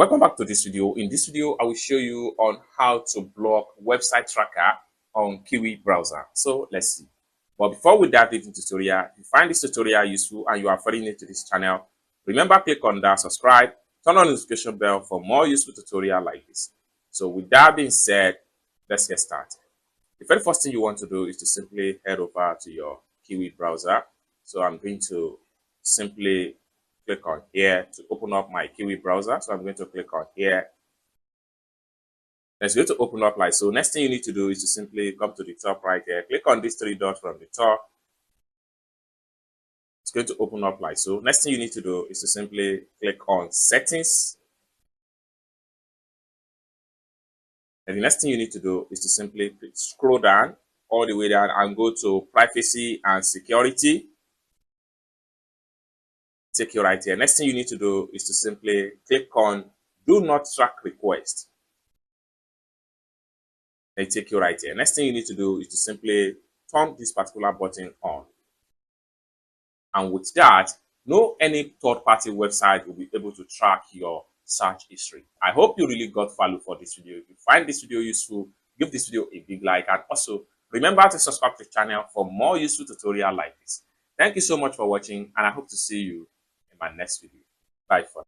Welcome back to this video. In this video, I will show you on how to block website tracker on Kiwi browser. So let's see. But before we dive into the tutorial, if you find this tutorial useful and you are very new to this channel, remember click on that subscribe, turn on the notification bell for more useful tutorial like this. So with that being said, let's get started. The very first thing you want to do is to simply head over to your Kiwi browser. So I'm going to simply click on here to open up my Kiwi browser. So I'm going to click on here. It's going to open up like so. Next thing you need to do is to simply come to the top right here. Click on these three dots from the top. It's going to open up like so. Next thing you need to do is to simply click on settings. And the next thing you need to do is to simply scroll down all the way down and go to privacy and security. Take you right here. Next thing you need to do is to simply click on do not track request. And take you right here. Next thing you need to do is to simply turn this particular button on. And with that, no any third-party website will be able to track your search history. I hope you really got value for this video. If you find this video useful, give this video a big like, and also remember to subscribe to the channel for more useful tutorial like this. Thank you so much for watching, and I hope to see you in my next video. Bye for now.